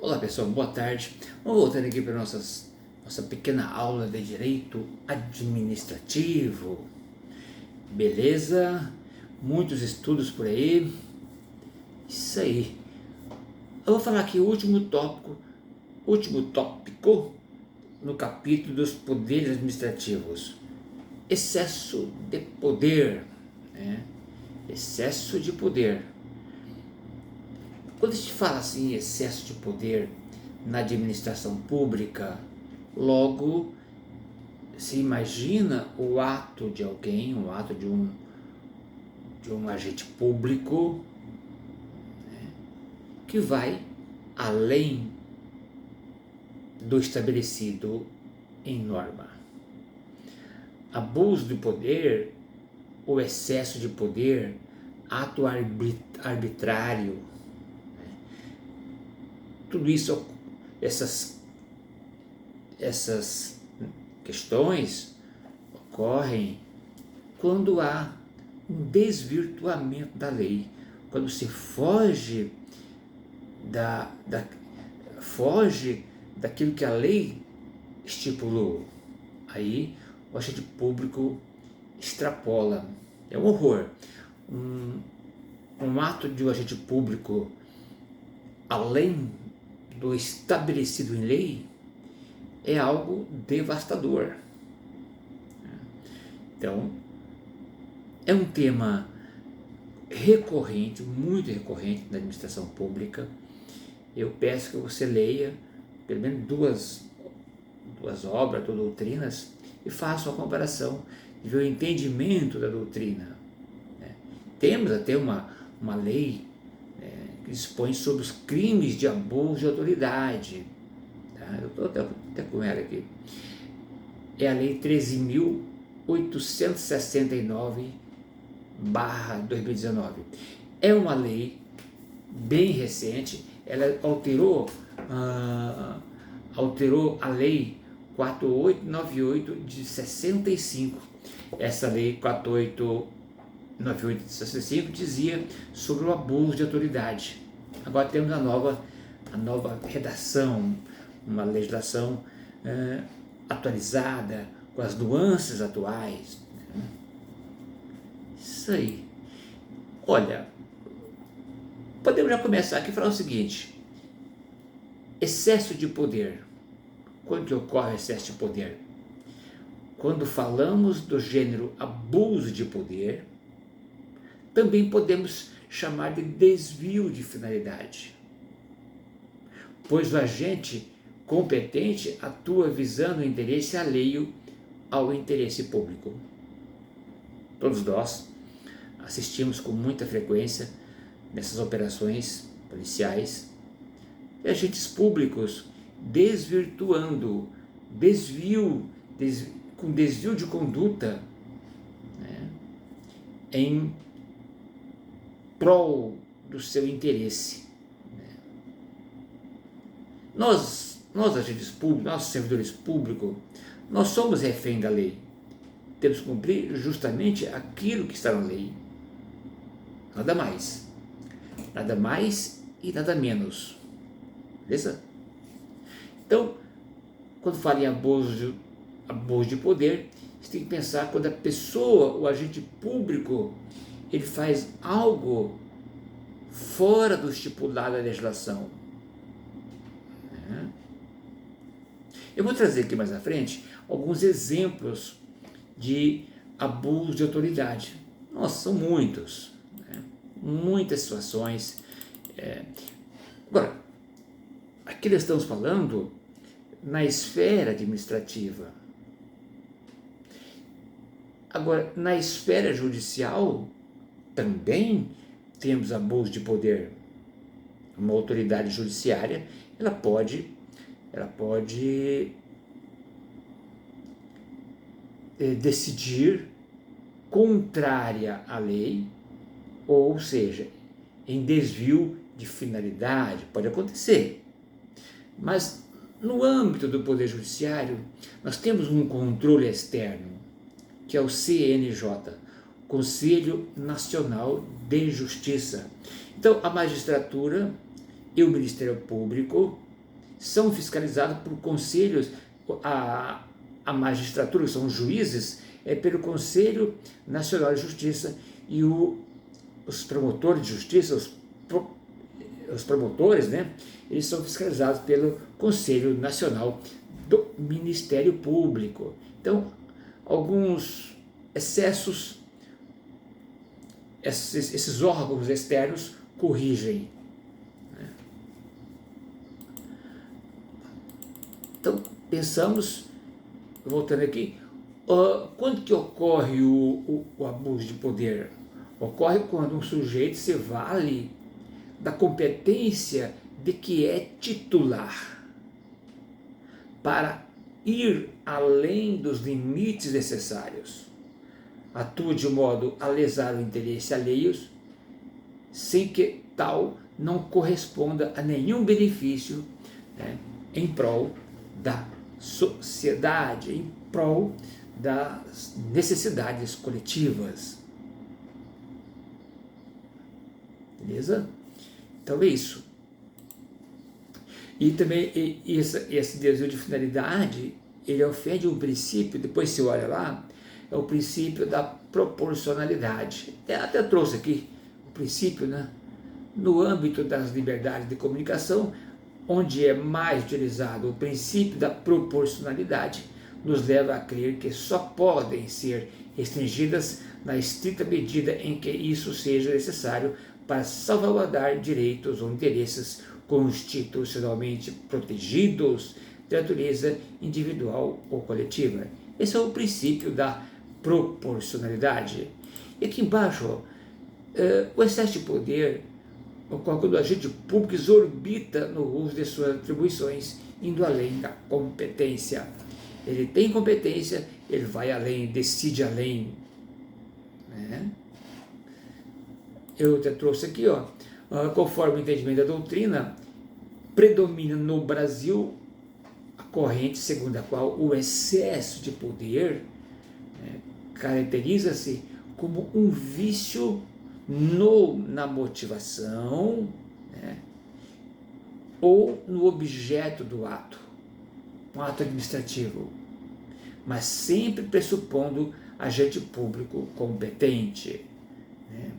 Olá pessoal, boa tarde. Vamos voltar aqui para nossa pequena aula de direito administrativo. Beleza? Muitos estudos por aí. Isso aí. Eu vou falar aqui o último tópico no capítulo dos poderes administrativos. Excesso de poder, né? Excesso de poder. Quando a gente fala assim, excesso de poder na administração pública, logo se imagina o ato de alguém, o ato de um agente público, né, que vai além do estabelecido em norma. Abuso de poder, o excesso de poder, ato arbitrário, tudo isso, essas questões ocorrem quando há um desvirtuamento da lei, quando se foge foge daquilo que a lei estipulou. Aí o agente público extrapola. É um horror. Um ato de um agente público além do estabelecido em lei é algo devastador. Então, é um tema recorrente, muito recorrente na administração pública. Eu peço que você leia pelo menos duas obras ou doutrinas e faça uma comparação e ver o entendimento da doutrina. Temos até uma lei que dispõe sobre os crimes de abuso de autoridade. Tá? Eu estou até com ela aqui. É a Lei 13.869/2019. É uma lei bem recente. Ela alterou a Lei 4898 de 65. Essa Lei 4898 de 65 dizia sobre o abuso de autoridade. Agora temos a nova redação, uma legislação atualizada, com as nuances atuais. Isso aí. Olha, podemos já começar aqui a falar o seguinte: excesso de poder. Quando que ocorre excesso de poder? Quando falamos do gênero abuso de poder, também podemos chamar de desvio de finalidade, pois o agente competente atua visando o interesse alheio ao interesse público. Todos nós assistimos com muita frequência nessas operações policiais agentes públicos desvirtuando, com desvio de conduta, né, em prol do seu interesse. Nós agentes públicos, nós servidores públicos, nós somos refém da lei. Temos que cumprir justamente aquilo que está na lei. Nada mais. Nada mais e nada menos. Beleza? Então, quando fala em abuso de poder, você tem que pensar quando a pessoa, o agente público, ele faz algo fora do estipulado da legislação. Eu vou trazer aqui mais à frente alguns exemplos de abuso de autoridade. Nossa, são muitos, né? Muitas situações. Agora, aqui nós estamos falando na esfera administrativa. Agora, na esfera judicial, também temos abuso de poder. Uma autoridade judiciária, ela pode decidir contrária à lei, ou seja, em desvio de finalidade, pode acontecer. Mas no âmbito do Poder Judiciário, nós temos um controle externo, que é o CNJ, Conselho Nacional de Justiça. Então, a magistratura e o Ministério Público são fiscalizados por conselhos, a magistratura, que são os juízes, é pelo Conselho Nacional de Justiça, e os promotores de justiça, os promotores, né, eles são fiscalizados pelo Conselho Nacional do Ministério Público. Então, alguns excessos, esses órgãos externos corrigem. Então, pensamos, voltando aqui, quando que ocorre o abuso de poder? Ocorre quando um sujeito se vale da competência de que é titular para ir além dos limites necessários, atua de modo a lesar o interesse alheios, sem que tal não corresponda a nenhum benefício, né, em prol da sociedade, em prol das necessidades coletivas. Beleza? Então é isso. E também esse desvio de finalidade, ele ofende um princípio, depois você olha lá, é o princípio da proporcionalidade. Eu até trouxe aqui o princípio, né? No âmbito das liberdades de comunicação, onde é mais utilizado o princípio da proporcionalidade, nos leva a crer que só podem ser restringidas na estrita medida em que isso seja necessário para salvaguardar direitos ou interesses constitucionalmente protegidos de natureza individual ou coletiva. Esse é o princípio da proporcionalidade. E aqui embaixo, o excesso de poder ocorre quando o agente público exorbita no uso de suas atribuições, indo além da competência. Ele tem competência, ele vai além, decide além. Né? Eu até trouxe aqui, conforme o entendimento da doutrina, predomina no Brasil a corrente segundo a qual o excesso de poder, né, caracteriza-se como um vício na motivação, né, ou no objeto do ato, um ato administrativo, mas sempre pressupondo agente público competente. Né?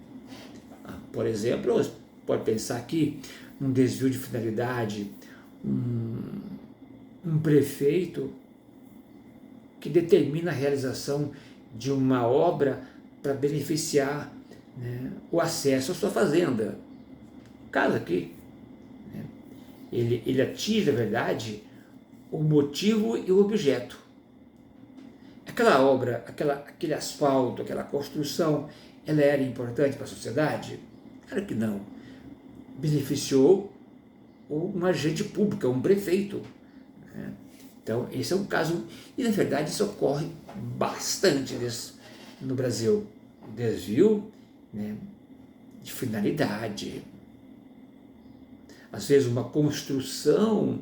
Por exemplo, pode pensar aqui num desvio de finalidade, um prefeito que determina a realização de uma obra para beneficiar, né, o acesso à sua fazenda. Caso aqui, né, ele atinge, na verdade, o motivo e o objeto. Aquela obra, aquele asfalto, aquela construção, ela era importante para a sociedade? Claro que não. Beneficiou um agente público, um prefeito. Né? Então, esse é um caso, e na verdade isso ocorre bastante no Brasil. Desvio, né, de finalidade. Às vezes uma construção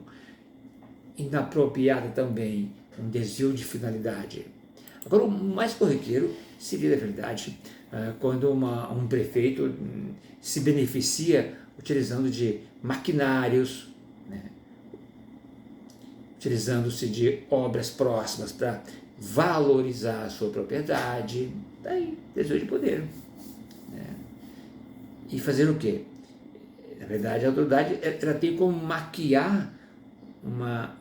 inapropriada também, um desvio de finalidade. Agora, o mais corriqueiro seria, na verdade, quando um prefeito se beneficia utilizando de maquinários, né, utilizando-se de obras próximas para valorizar a sua propriedade, daí desvio de poder. Né? E fazer o quê? Na verdade, a autoridade ela tem como maquiar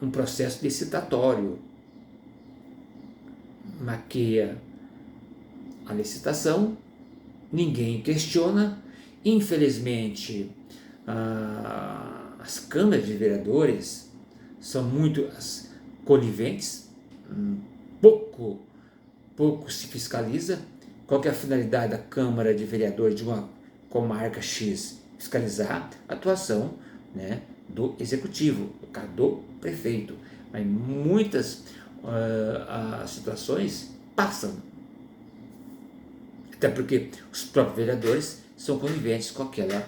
um processo licitatório. Maquia a licitação, ninguém questiona. Infelizmente, as câmaras de vereadores são muito coniventes, pouco se fiscaliza. Qual que é a finalidade da Câmara de Vereadores de uma comarca X? Fiscalizar a atuação, né, do executivo, no caso do prefeito. Mas muitas as situações passam, até porque os próprios vereadores são coniventes com aquele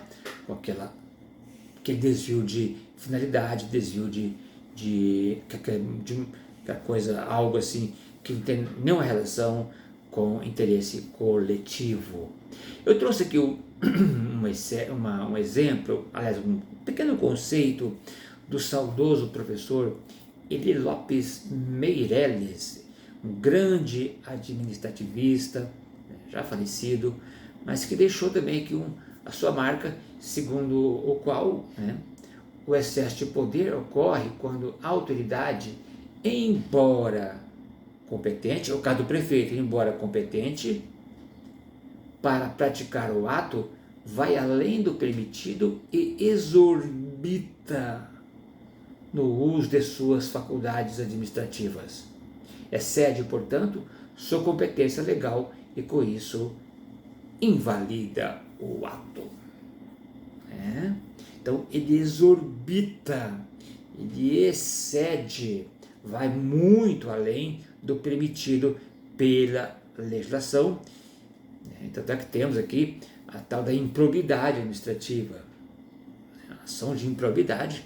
desvio de finalidade, desvio de coisa, algo assim que não tem nenhuma relação com interesse coletivo. Eu trouxe aqui um exemplo, aliás, um pequeno conceito do saudoso professor Eli Lopes Meireles, um grande administrativista, já falecido, mas que deixou também aqui a sua marca, segundo o qual, né, o excesso de poder ocorre quando a autoridade, embora competente, é o caso do prefeito, embora competente para praticar o ato, vai além do permitido e exorbita no uso de suas faculdades administrativas. Excede, portanto, sua competência legal e, com isso, invalida o ato. Então, ele exorbita, ele excede, vai muito além do permitido pela legislação. Então, é que temos aqui a tal da improbidade administrativa. A ação de improbidade.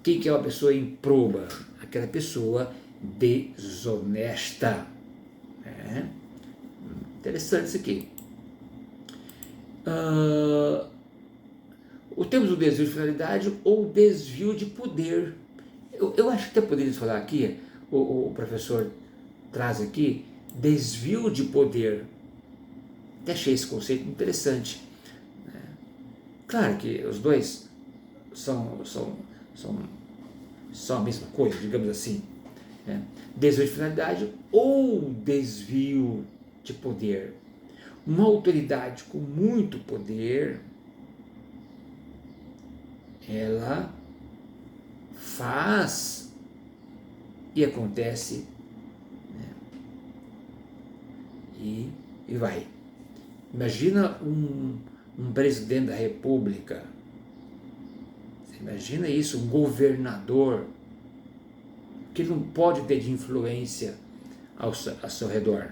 Quem que é uma pessoa improba? Aquela pessoa desonesta. Interessante isso aqui. Temos o desvio de finalidade ou desvio de poder. Eu acho que até poderíamos falar aqui, o professor traz aqui, desvio de poder. Até achei esse conceito interessante. Claro que os dois são a mesma coisa, digamos assim. Desvio de finalidade ou desvio de poder. Uma autoridade com muito poder, ela faz e acontece, e vai. Imagina um presidente da República, você imagina isso, um governador, que não pode ter de influência ao seu redor.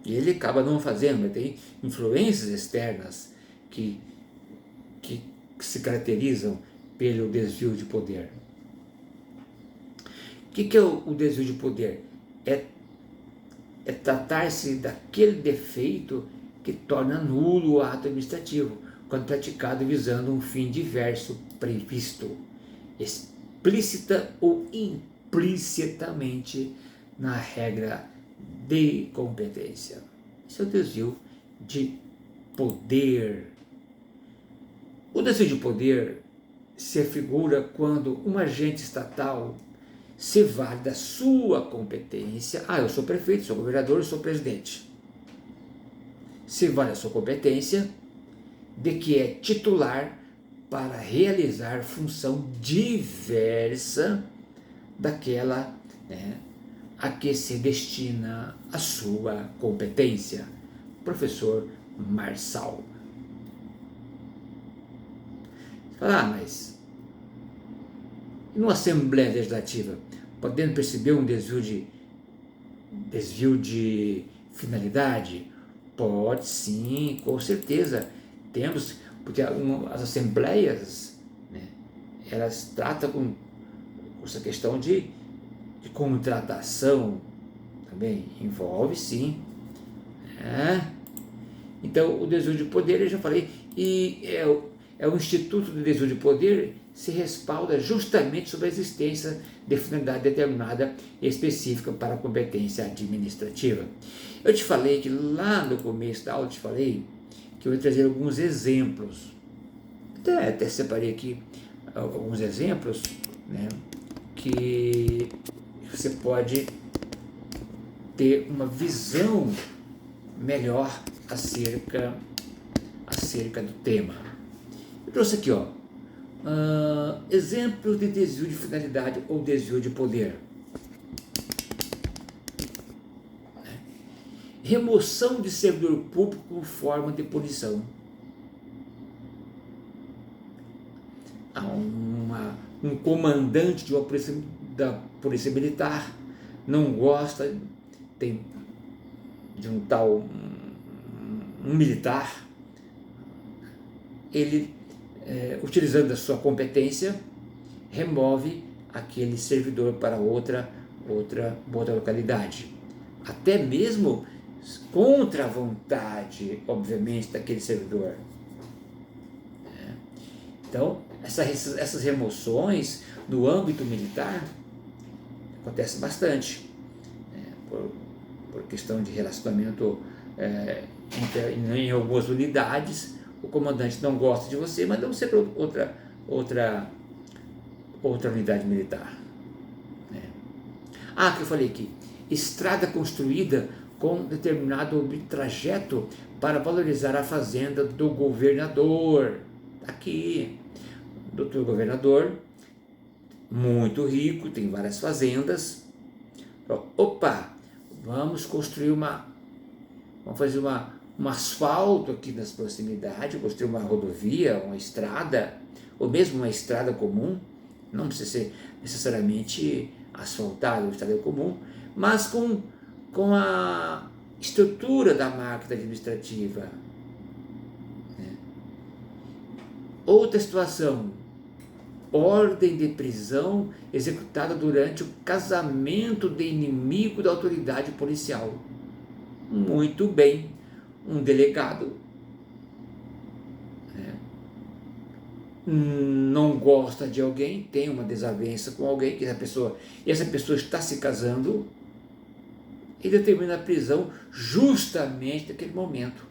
E ele acaba não fazendo, mas tem influências externas que se caracterizam pelo desvio de poder. O que é o desvio de poder? É tratar-se daquele defeito que torna nulo o ato administrativo, quando praticado visando um fim diverso previsto, explícita ou implicitamente na regra de competência. Isso é o desvio de poder. O desvio de poder se afigura quando um agente estatal se vale da sua competência. Eu sou prefeito, sou governador, sou presidente. Se vale da sua competência de que é titular para realizar função diversa daquela, a que se destina a sua competência. Professor Marçal. Mas numa Assembleia Legislativa, podendo perceber um desvio de finalidade? Pode sim, com certeza. Temos, porque as assembleias, elas tratam com essa questão de contratação, também envolve sim. Então, o desvio de poder, eu já falei, e o Instituto do Desvio de Poder se respalda justamente sobre a existência de finalidade determinada e específica para a competência administrativa. Eu te falei que lá no começo da aula, que eu ia trazer alguns exemplos. Até separei aqui alguns exemplos, que você pode ter uma visão melhor acerca do tema. Eu trouxe aqui, exemplos de desvio de finalidade ou desvio de poder. Remoção de servidor público como forma de punição. Um comandante da polícia militar não gosta de um tal militar, ele, utilizando a sua competência, remove aquele servidor para outra localidade, até mesmo contra a vontade, obviamente, daquele servidor. Então, essas remoções no âmbito militar acontece bastante, por questão de relacionamento em algumas unidades. O comandante não gosta de você, manda você para outra unidade militar. Que eu falei aqui, estrada construída com determinado trajeto para valorizar a fazenda do governador. Aqui, doutor governador, muito rico, tem várias fazendas. Opa, vamos construir vamos fazer um asfalto aqui nas proximidades, construir uma rodovia, uma estrada, ou mesmo uma estrada comum, não precisa ser necessariamente asfaltada, uma estrada comum, mas com a estrutura da máquina administrativa. Outra situação, ordem de prisão executada durante o casamento de inimigo da autoridade policial. Muito bem, um delegado não gosta de alguém, tem uma desavença com alguém, e essa pessoa está se casando, e determina a prisão justamente naquele momento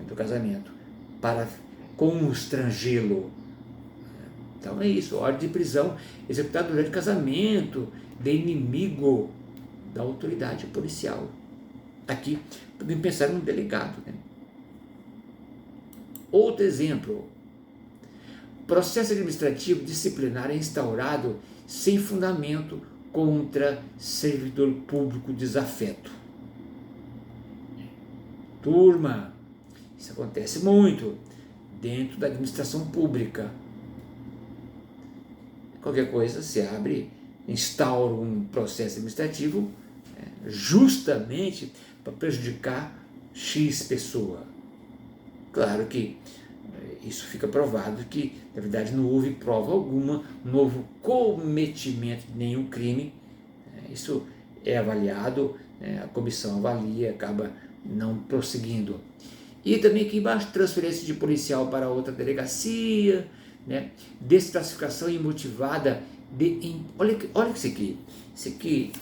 do casamento, para constrangê-lo. Então é isso, ordem de prisão executada durante o casamento de inimigo da autoridade policial. Aqui podemos pensar num delegado. Outro exemplo, processo administrativo disciplinar é instaurado sem fundamento contra servidor público desafeto. Turma, isso acontece muito dentro da administração pública. Qualquer coisa se abre, instaura um processo administrativo justamente para prejudicar X pessoa. Claro que isso fica provado que, na verdade, não houve prova alguma, não houve cometimento de nenhum crime. Isso é avaliado, a comissão avalia, acaba não prosseguindo. E também aqui embaixo, transferência de policial para outra delegacia, desclassificação imotivada olha isso aqui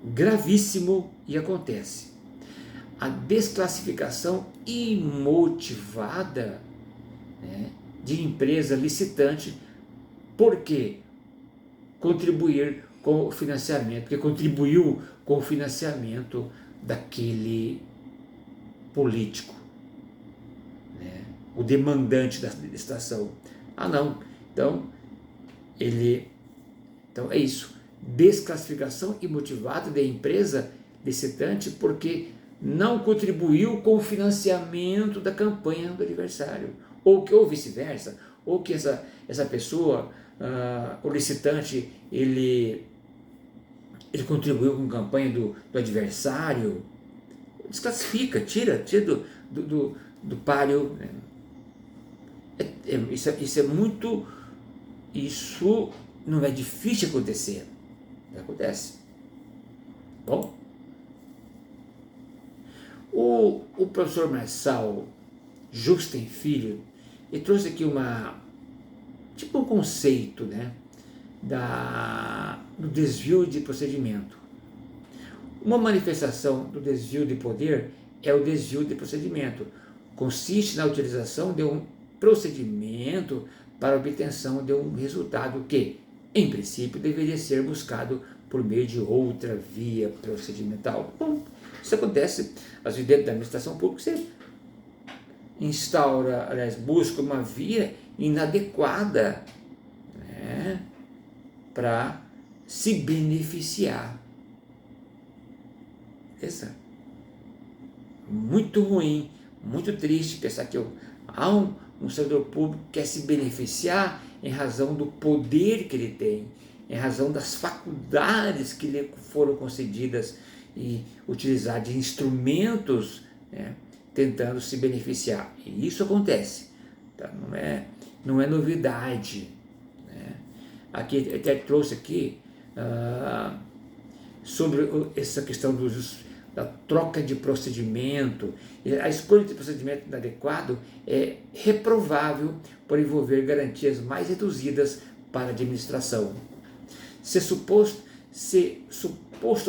gravíssimo, e acontece. A desclassificação imotivada de empresa licitante, porque contribuiu com o financiamento daquele político, o demandante da licitação. Não, então é isso, desclassificação imotivada da empresa licitante porque não contribuiu com o financiamento da campanha do adversário, ou vice-versa, ou que essa pessoa, o licitante, ele contribuiu com a campanha do adversário. Desclassifica, tira do páreo. Isso não é difícil de acontecer, acontece. Bom, o professor Marçal Justen Filho, ele trouxe aqui um conceito, do desvio de procedimento. Uma manifestação do desvio de poder é o desvio de procedimento. Consiste na utilização de um procedimento para a obtenção de um resultado que, em princípio, deveria ser buscado por meio de outra via procedimental. Bom, isso acontece às vezes dentro da administração pública. Você busca uma via inadequada para se beneficiar. Muito ruim, muito triste pensar que há um servidor público que quer se beneficiar em razão do poder que ele tem, em razão das faculdades que lhe foram concedidas e utilizar de instrumentos, tentando se beneficiar. E isso acontece, tá? Não é novidade. Aqui até trouxe aqui sobre essa questão da troca de procedimento. A escolha de procedimento inadequado é reprovável por envolver garantias mais reduzidas para a administração. Se suposto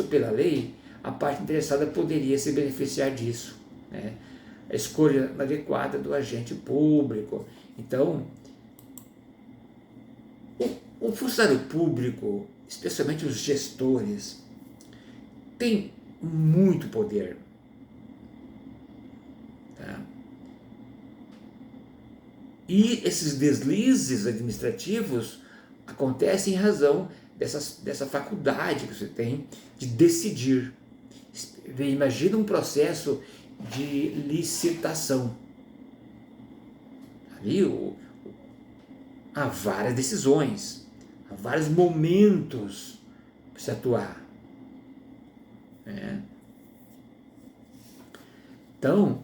pela lei, a parte interessada poderia se beneficiar disso, né? A escolha inadequada do agente público. Então, o funcionário público, especialmente os gestores, tem muito poder. Tá? E esses deslizes administrativos acontecem em razão dessa faculdade que você tem de decidir. Imagina um processo de licitação. Ali há várias decisões, há vários momentos para se atuar. Então,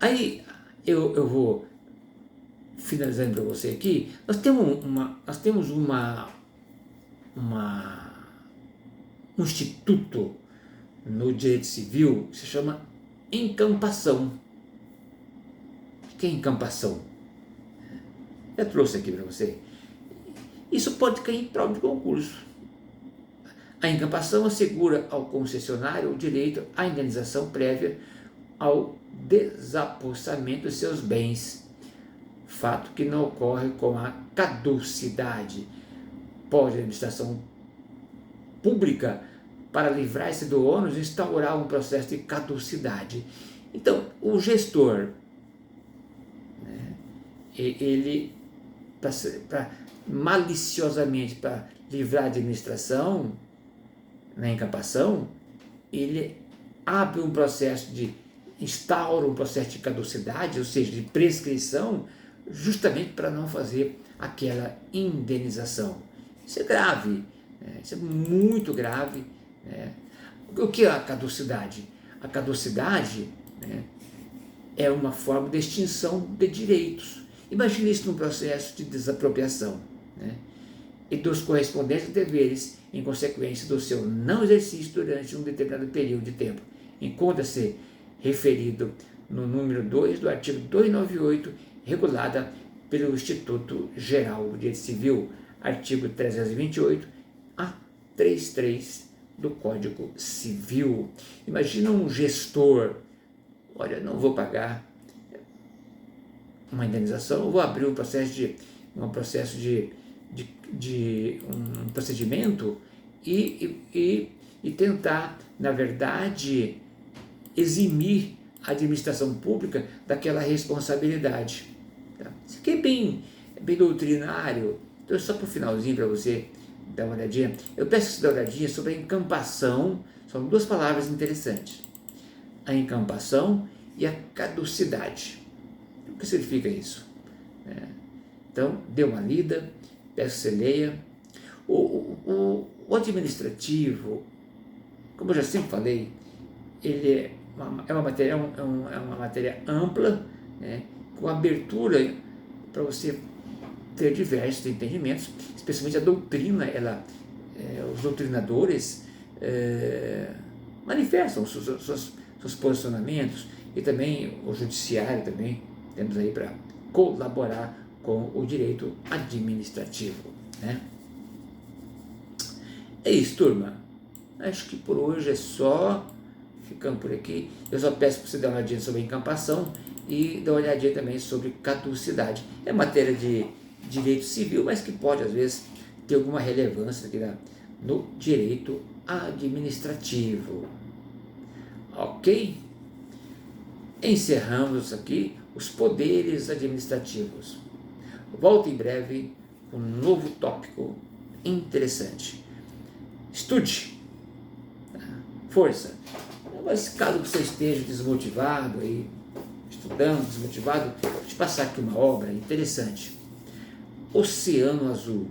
aí eu vou finalizando para você aqui. Nós temos um instituto no direito civil que se chama encampação. O que é encampação? Eu trouxe aqui para você. Isso pode cair em prova de concurso. A encampação assegura ao concessionário o direito à indenização prévia ao desapossamento de seus bens, fato que não ocorre com a caducidade. Pode a administração pública, para livrar-se do ônus, instaurar um processo de caducidade. Então, o gestor, né, ele, maliciosamente, para livrar a administração, na encampação, ele abre um processo instaura um processo de caducidade, ou seja, de prescrição, justamente para não fazer aquela indenização. Isso é grave, né? Isso é muito grave, né? O que é a caducidade? A caducidade, né, é uma forma de extinção de direitos. Imagine isso num processo de desapropriação, né, e dos correspondentes deveres em consequência do seu não exercício durante um determinado período de tempo. Encontra-se referido no número 2 do artigo 298, regulada pelo Instituto Geral do Direito Civil, artigo 328 a 33 do Código Civil. Imagina um gestor, olha, não vou pagar uma indenização, eu vou abrir um procedimento e tentar, na verdade, eximir a administração pública daquela responsabilidade. Tá? Isso aqui é bem doutrinário. Então, só para o finalzinho, para você dar uma olhadinha, eu peço que você dê uma olhadinha sobre a encampação. São duas palavras interessantes: a encampação e a caducidade. O que significa isso? Então, dê uma lida, peço que você leia. O administrativo, como eu já sempre falei, ele é uma matéria ampla, né, com abertura para você ter diversos entendimentos, especialmente a doutrina. Os doutrinadores manifestam seus posicionamentos, e também o judiciário também temos aí para colaborar com o direito administrativo, né? É isso, turma. Acho que por hoje é só. Ficando por aqui. Eu só peço para você dar uma olhadinha sobre a encampação e dar uma olhadinha também sobre caducidade. É matéria de direito civil, mas que pode, às vezes, ter alguma relevância aqui no direito administrativo. Ok? Encerramos aqui os poderes administrativos. Volto em breve com um novo tópico interessante. Estude. Força. Mas caso você esteja desmotivado, aí, estudando, desmotivado, vou te passar aqui uma obra interessante. Oceano Azul.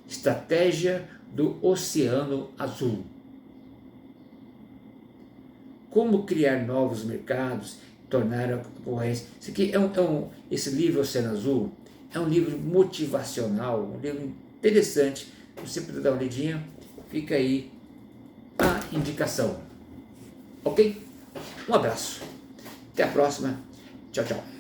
Estratégia do Oceano Azul. Como criar novos mercados, tornar a concorrência. Isso aqui esse livro Oceano Azul é um livro motivacional, um livro interessante. Se você puder dar uma olhadinha, fica aí a indicação. Ok? Um abraço. Até a próxima. Tchau, tchau.